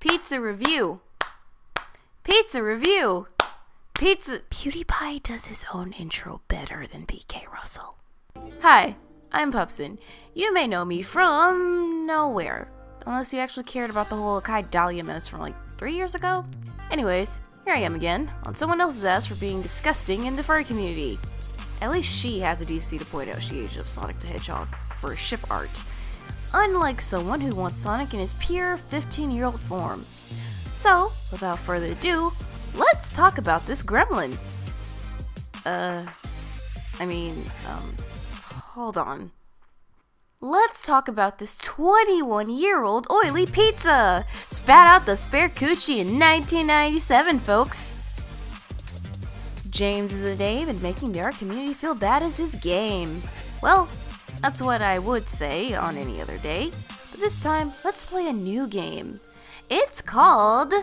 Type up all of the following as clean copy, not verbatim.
Pizza review. Pizza review. Pizza. PewDiePie does his own intro better than Pkrussl. Hi, I'm Pupsin. You may know me from nowhere, unless you actually cared about the whole Kai Dahlia mess from like 3 years ago. Anyways, here I am again, on someone else's ass for being disgusting in the furry community. At least she had the decency to point out she aged up Sonic the Hedgehog for ship art. Unlike someone who wants Sonic in his pure 15-year-old form. So, without further ado, let's talk about this gremlin. Hold on. Let's talk about this 21-year-old oily pizza! Spat out the spare coochie in 1997, folks! James is a name, and making the art community feel bad is his game. Well, that's what I would say on any other day. But this time, let's play a new game. It's called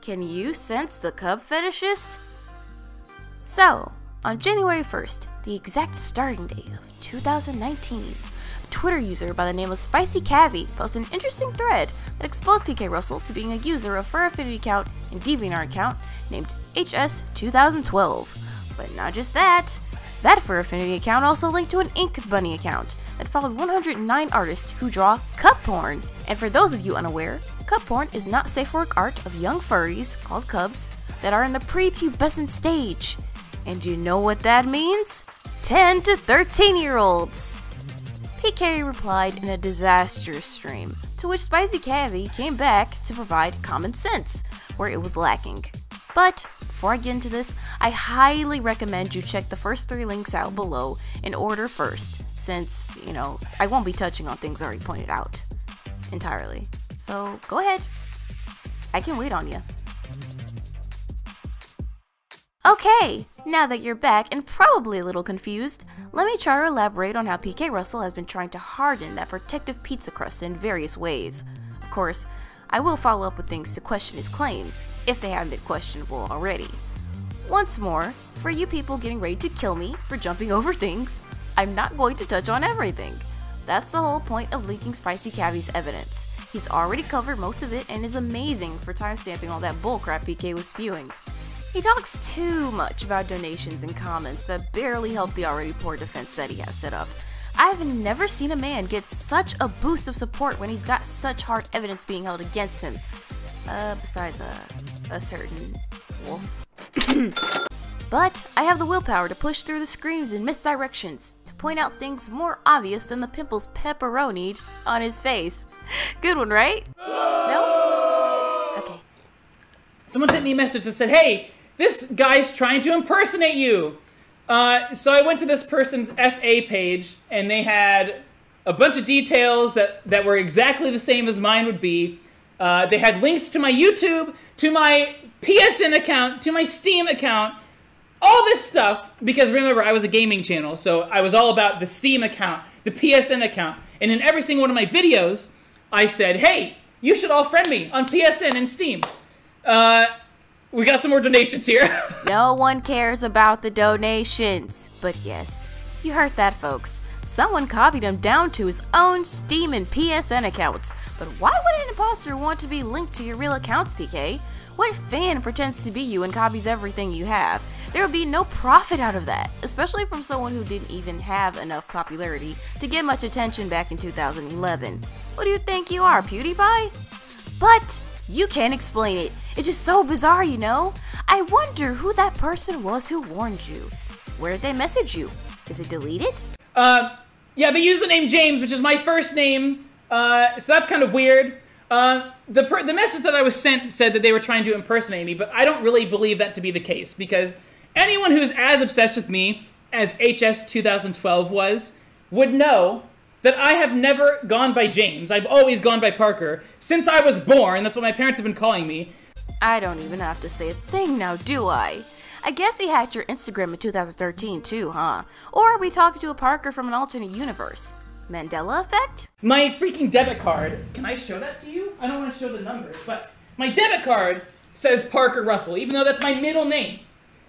Can You Sense the Cub Fetishist? So, on January 1st, the exact starting date of 2019, a Twitter user by the name of Spicycavy posted an interesting thread that exposed Pkrussl to being a user of Fur Affinity account and DeviantArt account named HS2012. But not just that. That Fur Affinity account also linked to an Ink Bunny account that followed 109 artists who draw cup porn. And for those of you unaware, cup porn is not safe work art of young furries, called cubs, that are in the prepubescent stage. And you know what that means? 10 to 13-year-olds! PK replied in a disastrous stream, to which Spicycavy came back to provide common sense, where it was lacking. But, before I get into this, I highly recommend you check the first 3 links out below in order first, since, I won't be touching on things already pointed out entirely. So, go ahead. I can wait on you. Okay, now that you're back and probably a little confused, let me try to elaborate on how Pkrussl has been trying to harden that protective pizza crust in various ways. Of course, I will follow up with things to question his claims, if they haven't been questionable already. Once more, for you people getting ready to kill me for jumping over things, I'm not going to touch on everything. That's the whole point of leaking Spicycavy's evidence. He's already covered most of it and is amazing for timestamping all that bullcrap PK was spewing. He talks too much about donations and comments that barely help the already poor defense that he has set up. I've never seen a man get such a boost of support when he's got such hard evidence being held against him. Besides a certain wolf. But I have the willpower to push through the screams and misdirections, to point out things more obvious than the pimples pepperonied on his face. Good one, right? No? Okay. Someone sent me a message that said, hey, this guy's trying to impersonate you. So I went to this person's FA page, and they had a bunch of details that were exactly the same as mine would be. They had links to my YouTube, to my PSN account, to my Steam account, all this stuff, because remember, I was a gaming channel, so I was all about the Steam account, the PSN account, and in every single one of my videos, I said, hey, you should all friend me on PSN and Steam. We got some more donations here. No one cares about the donations. But yes, you heard that, folks. Someone copied him down to his own Steam and PSN accounts. But why would an imposter want to be linked to your real accounts, PK? What fan pretends to be you and copies everything you have? There would be no profit out of that, especially from someone who didn't even have enough popularity to get much attention back in 2011. What do you think you are, PewDiePie? But you can't explain it. It's just so bizarre, I wonder who that person was who warned you. Where did they message you? Is it deleted? Yeah, they use the name James, which is my first name, so that's kind of weird. The message that I was sent said that they were trying to impersonate me, but I don't really believe that to be the case, because anyone who's as obsessed with me as HS2012 was would know that I have never gone by James. I've always gone by Parker. Since I was born, that's what my parents have been calling me. I don't even have to say a thing now, do I? I guess he hacked your Instagram in 2013 too, huh? Or are we talking to a Parker from an alternate universe? Mandela effect? My freaking debit card. Can I show that to you? I don't want to show the numbers, but my debit card says Parker Russell, even though that's my middle name.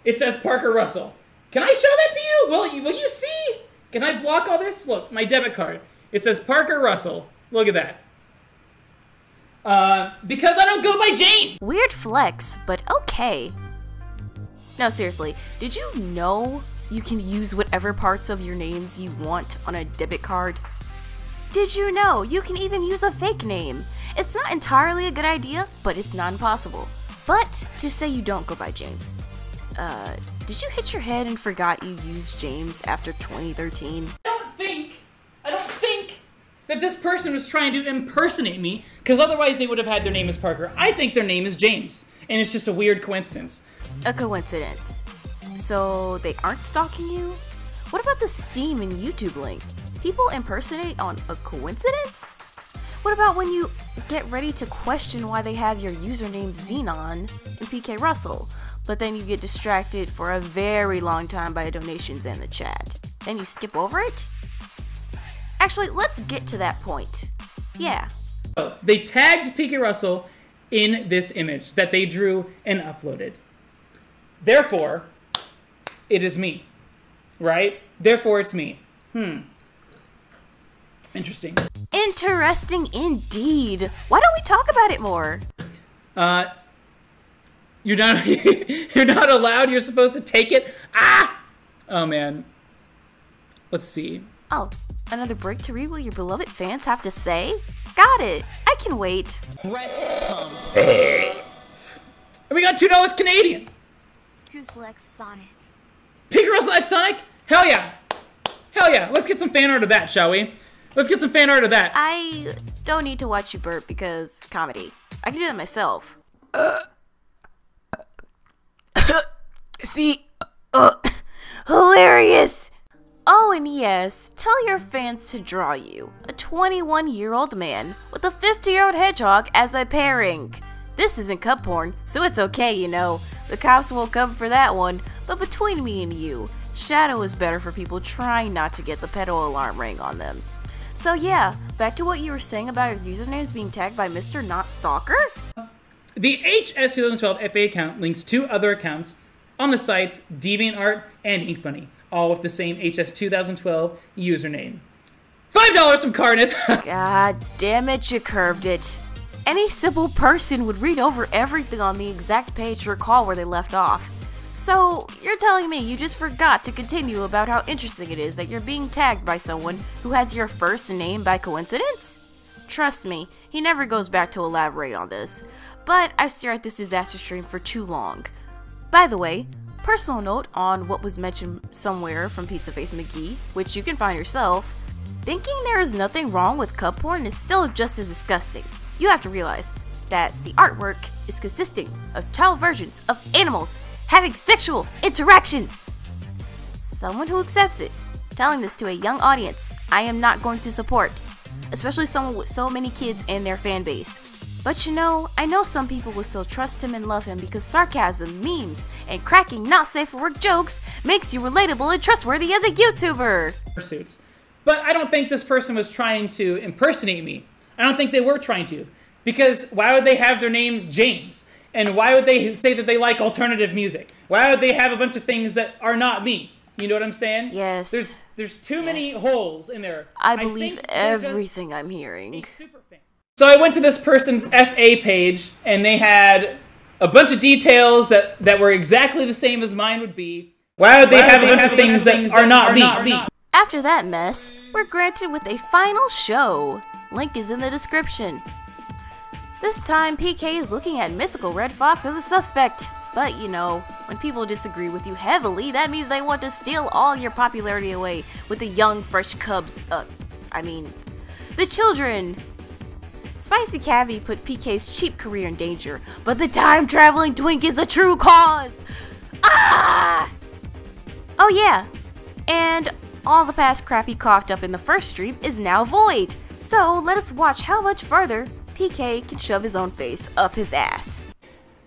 It says Parker Russell. Can I show that to you? Will you see? Can I block all this? Look, my debit card. It says Parker Russell. Look at that. Because I don't go by Jane! Weird flex, but okay. No, seriously, did you know you can use whatever parts of your names you want on a debit card? Did you know you can even use a fake name? It's not entirely a good idea, but it's not impossible. But to say you don't go by James. Did you hit your head and forgot you used James after 2013? I don't think that this person was trying to impersonate me, because otherwise they would have had their name as Parker. I think their name is James, and it's just a weird coincidence. A coincidence. So they aren't stalking you? What about the Steam and YouTube link? People impersonate on a coincidence? What about when you get ready to question why they have your username Xenon in Pkrussl, but then you get distracted for a very long time by donations in the chat? Then you skip over it? Actually, let's get to that point. Yeah. So, they tagged Pkrussl in this image that they drew and uploaded. Therefore, it is me. Right? Therefore, it's me. Interesting. Interesting indeed. Why don't we talk about it more? You're not you're not allowed. You're supposed to take it. Ah! Oh man. Let's see. Oh, another break to read what your beloved fans have to say? Got it. I can wait. Breast pump. We got $2 Canadian. Pkrussl X Sonic. Pkrussl X Sonic? Hell yeah. Hell yeah. Let's get some fan art of that, shall we? Let's get some fan art of that. I don't need to watch you burp because comedy. I can do that myself. See? Hilarious! Oh, and yes, tell your fans to draw you a 21-year-old man with a 50-year-old hedgehog as a pairing. This isn't cup porn, so it's okay, you know. The cops won't come for that one, but between me and you, Shadow is better for people trying not to get the pedo alarm ring on them. So yeah, back to what you were saying about your usernames being tagged by Mr. Not Stalker? The HS 2012 FA account links two other accounts on the sites DeviantArt and InkBunny, all with the same HS 2012 username. $5 from Carneth! God damn it, you curved it. Any simple person would read over everything on the exact page to recall where they left off. So, you're telling me you just forgot to continue about how interesting it is that you're being tagged by someone who has your first name by coincidence? Trust me, he never goes back to elaborate on this. But I've stared at this disaster stream for too long. By the way, personal note on what was mentioned somewhere from Pizzaface McGee, which you can find yourself, thinking there is nothing wrong with cup porn is still just as disgusting. You have to realize that the artwork is consisting of child versions of animals having sexual interactions. Someone who accepts it, telling this to a young audience, I am not going to support, especially someone with so many kids in their fan base. But you know, I know some people will still trust him and love him because sarcasm, memes, and cracking not safe for work jokes makes you relatable and trustworthy as a YouTuber. Pursuits. But I don't think this person was trying to impersonate me. I don't think they were trying to. Because why would they have their name James? And why would they say that they like alternative music? Why would they have a bunch of things that are not me? You know what I'm saying? Yes. There's too many holes in there. I believe everything I'm hearing. So I went to this person's FA page, and they had a bunch of details that were exactly the same as mine would be. Why would they have a bunch of things that are not me? After that mess, we're granted with a final show. Link is in the description. This time, PK is looking at MythicalRedFox as a suspect. But, you know, when people disagree with you heavily, that means they want to steal all your popularity away with the young, fresh cubs. The children. Spicycavy put PK's cheap career in danger, but the time-traveling twink is a true cause. Ah! Oh yeah, and all the past crap he coughed up in the first stream is now void. So let us watch how much further PK can shove his own face up his ass.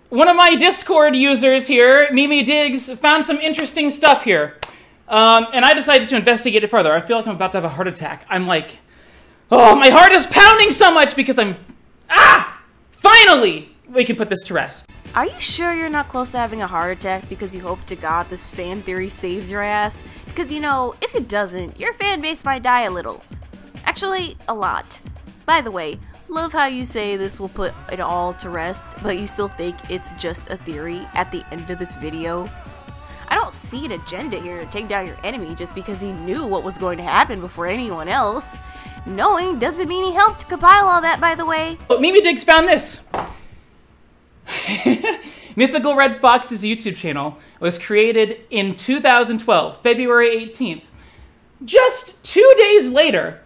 One of my Discord users here, Mimi Diggs, found some interesting stuff here. And I decided to investigate it further. I feel like I'm about to have a heart attack. I'm like, oh, my heart is pounding so much because finally, we can put this to rest. Are you sure you're not close to having a heart attack because you hope to God this fan theory saves your ass? Because, you know, if it doesn't, your fan base might die a little. Actually, a lot. By the way, Love how you say this will put it all to rest, but you still think it's just a theory at the end of this video. I don't see an agenda here to take down your enemy just because he knew what was going to happen before anyone else. Knowing doesn't mean he helped compile all that, by the way. But MemeDigs found this. MythicalRedFox's YouTube channel was created in 2012, February 18th. Just 2 days later,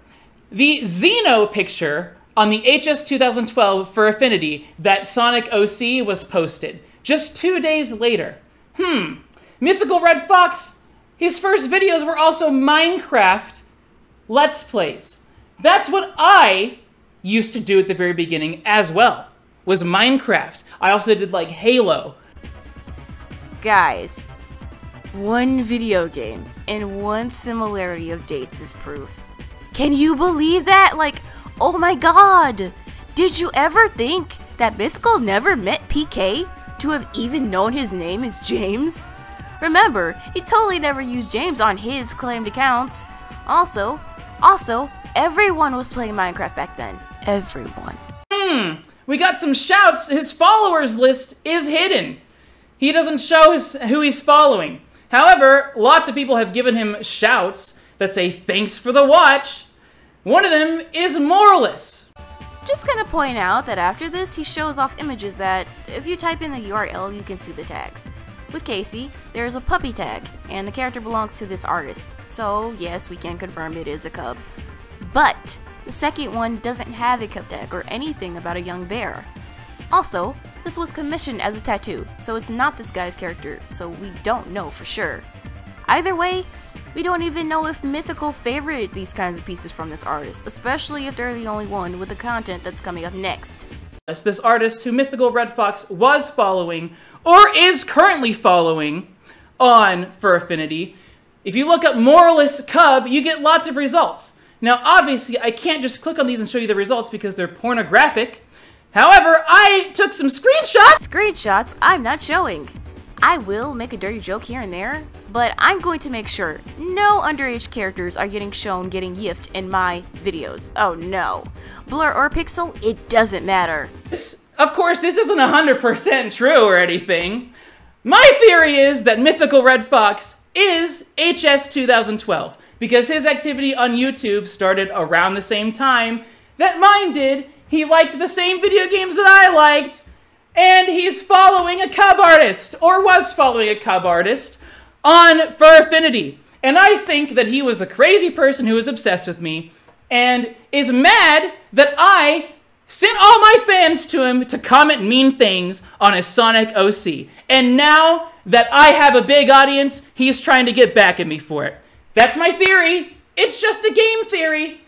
the Xeno picture on the HS 2012 for Affinity that Sonic OC was posted. Just 2 days later. MythicalRedFox, his first videos were also Minecraft Let's Plays. That's what I used to do at the very beginning as well, was Minecraft. I also did like Halo. Guys, one video game and one similarity of dates is proof. Can you believe that? Like, oh my god! Did you ever think that Mythical never met PK to have even known his name is James? Remember, he totally never used James on his claimed accounts. Also, everyone was playing Minecraft back then. Everyone. We got some shouts. His followers list is hidden. He doesn't show who he's following. However, lots of people have given him shouts that say thanks for the watch. One of them is Moralist. Just gonna point out that after this, he shows off images that, if you type in the URL, you can see the tags. With Casey, there is a puppy tag, and the character belongs to this artist, so yes, we can confirm it is a cub. But the second one doesn't have a cub tag or anything about a young bear. Also, this was commissioned as a tattoo, so it's not this guy's character, so we don't know for sure. Either way, we don't even know if Mythical favorited these kinds of pieces from this artist, especially if they're the only one with the content that's coming up next. This artist who MythicalRedFox was following, or is currently following, on For Affinity. If you look up Moralist Cub, you get lots of results. Now, obviously, I can't just click on these and show you the results because they're pornographic. However, I took some screenshots! Screenshots I'm not showing. I will make a dirty joke here and there, but I'm going to make sure no underage characters are getting shown getting yiffed in my videos. Oh no. Blur or pixel, it doesn't matter. Of course, this isn't 100% true or anything. My theory is that MythicalRedFox is HS 2012, because his activity on YouTube started around the same time that mine did. He liked the same video games that I liked, and he's following a cub artist, or was following a cub artist, on For Affinity. And I think that he was the crazy person who was obsessed with me, and is mad that I sent all my fans to him to comment mean things on his Sonic OC. And now that I have a big audience, he's trying to get back at me for it. That's my theory. It's just a game theory.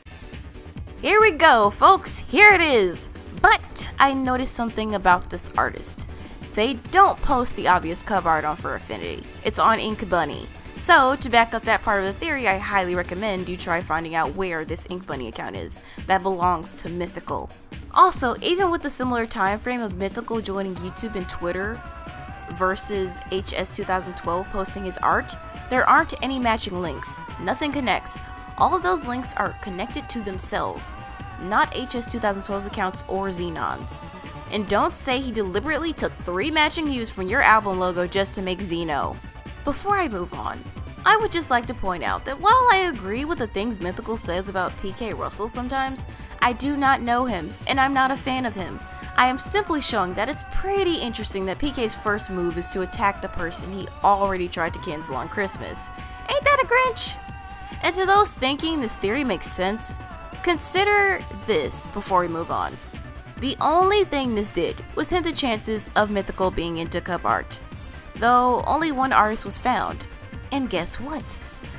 Here we go, folks. Here it is. But I noticed something about this artist. They don't post the obvious cub art on For Affinity. It's on Ink Bunny. So, to back up that part of the theory, I highly recommend you try finding out where this Ink Bunny account is that belongs to Mythical. Also, even with the similar time frame of Mythical joining YouTube and Twitter versus HS 2012 posting his art, there aren't any matching links. Nothing connects. All of those links are connected to themselves, not HS 2012's accounts or Xenon's. And don't say he deliberately took 3 matching hues from your album logo just to make Xeno. Before I move on, I would just like to point out that while I agree with the things Mythical says about Pkrussl sometimes, I do not know him, and I'm not a fan of him. I am simply showing that it's pretty interesting that PK's first move is to attack the person he already tried to cancel on Christmas. Ain't that a Grinch? And to those thinking this theory makes sense, consider this before we move on. The only thing this did was hint the chances of Mythical being into cub art, though only one artist was found. And guess what?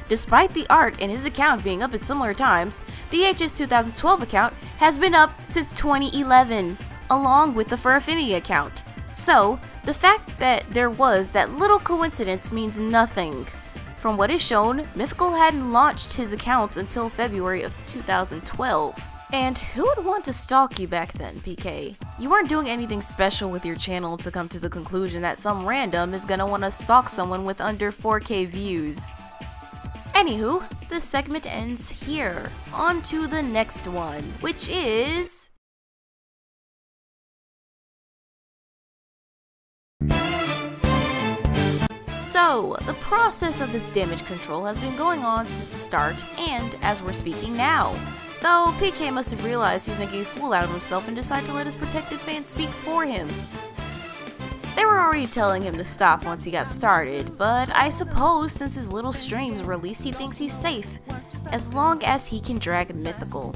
Despite the art in his account being up at similar times, the HS 2012 account has been up since 2011, along with the For Affinity account. So, the fact that there was that little coincidence means nothing. From what is shown, Mythical hadn't launched his accounts until February of 2012. And who would want to stalk you back then, PK? You weren't doing anything special with your channel to come to the conclusion that some random is gonna want to stalk someone with under 4K views. Anywho, this segment ends here. On to the next one, which is So, the process of this damage control has been going on since the start, and as we're speaking now. Though, PK must have realized he was making a fool out of himself and decided to let his protected fans speak for him. They were already telling him to stop once he got started, but I suppose since his little streams were released he thinks he's safe, as long as he can drag Mythical.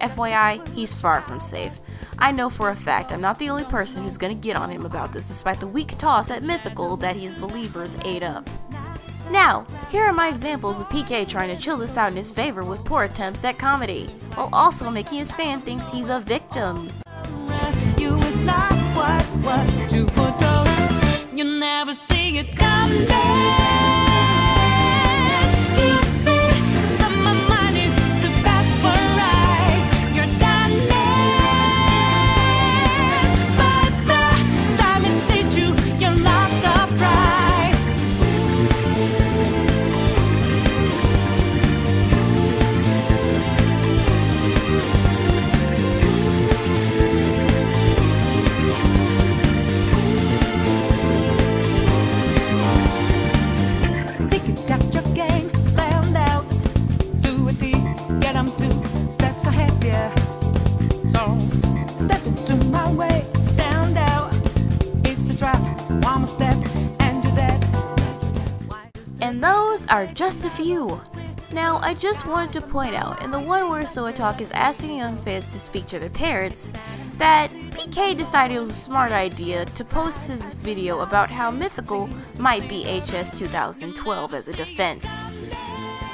FYI, he's far from safe. I know for a fact I'm not the only person who's gonna get on him about this despite the weak toss at Mythical that his believers ate up. Now, here are my examples of PK trying to chill this out in his favor with poor attempts at comedy, while also making his fan think he's a victim. You never see it coming. You see that my mind is the best for rise. You're done, but the time is hit you. You're not surprised. And those are just a few. Now, I just wanted to point out, in the one where Soatalk is asking young fans to speak to their parents, that PK decided it was a smart idea to post his video about how Mythical might be HS 2012 as a defense.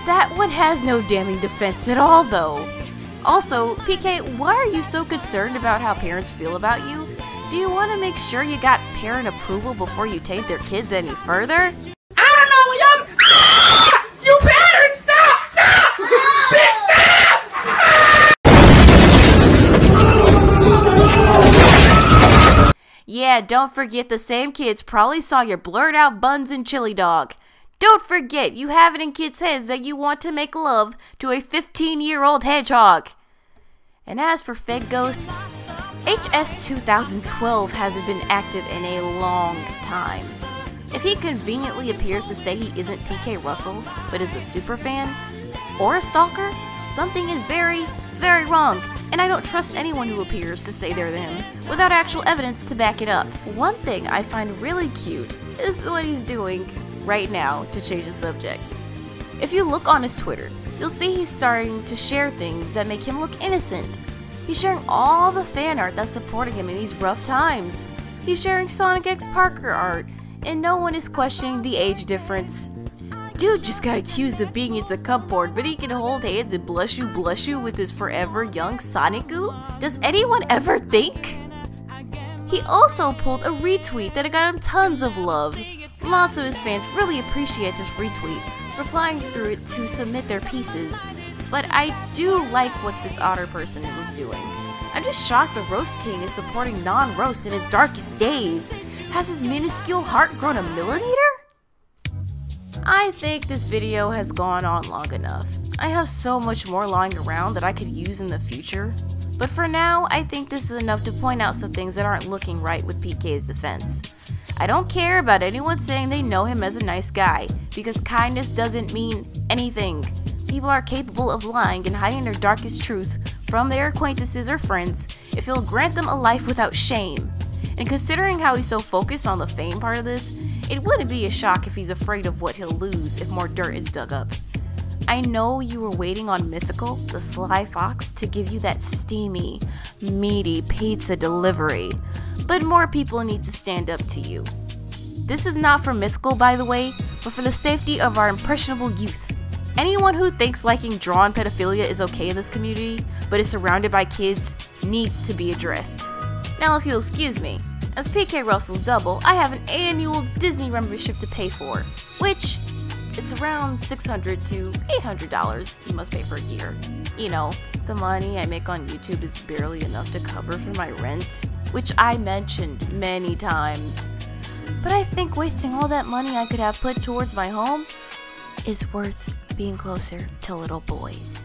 That one has no damning defense at all, though. Also, PK, why are you so concerned about how parents feel about you? Do you want to make sure you got parent approval before you take their kids any further? You better stop! Stop! Bitch, stop! Yeah, don't forget the same kids probably saw your blurred out buns and chili dog. Don't forget, you have it in kids' heads that you want to make love to a 15-year-old hedgehog. And as for Fed Ghost, HS 2012 hasn't been active in a long time. If he conveniently appears to say he isn't Pkrussl, but is a superfan, or a stalker, something is very, very wrong, and I don't trust anyone who appears to say they're them, without actual evidence to back it up. One thing I find really cute is what he's doing right now to change the subject. If you look on his Twitter, you'll see he's starting to share things that make him look innocent. He's sharing all the fan art that's supporting him in these rough times. He's sharing Sonic X Parker art, and no one is questioning the age difference. Dude just got accused of being into cupboard, but he can hold hands and blush you with his forever young Sonic-oo? Does anyone ever think? He also pulled a retweet that got him tons of love. Lots of his fans really appreciate this retweet, replying through it to submit their pieces. But I do like what this otter person was doing. I'm just shocked the Roast King is supporting non-roast in his darkest days. Has his minuscule heart grown a millimeter? I think this video has gone on long enough. I have so much more lying around that I could use in the future. But for now, I think this is enough to point out some things that aren't looking right with PK's defense. I don't care about anyone saying they know him as a nice guy, because kindness doesn't mean anything. People are capable of lying and hiding their darkest truth from their acquaintances or friends if it'll grant them a life without shame. And considering how he's so focused on the fame part of this, it wouldn't be a shock if he's afraid of what he'll lose if more dirt is dug up. I know you were waiting on Mythical, the sly fox, to give you that steamy, meaty pizza delivery, but more people need to stand up to you. This is not for Mythical, by the way, but for the safety of our impressionable youth. Anyone who thinks liking drawn pedophilia is okay in this community, but is surrounded by kids, needs to be addressed. Now if you'll excuse me, as Pkrussl's double, I have an annual Disney membership to pay for, which, it's around $600 to $800 you must pay for a year. You know, the money I make on YouTube is barely enough to cover for my rent, which I mentioned many times. But I think wasting all that money I could have put towards my home is worth being closer to little boys.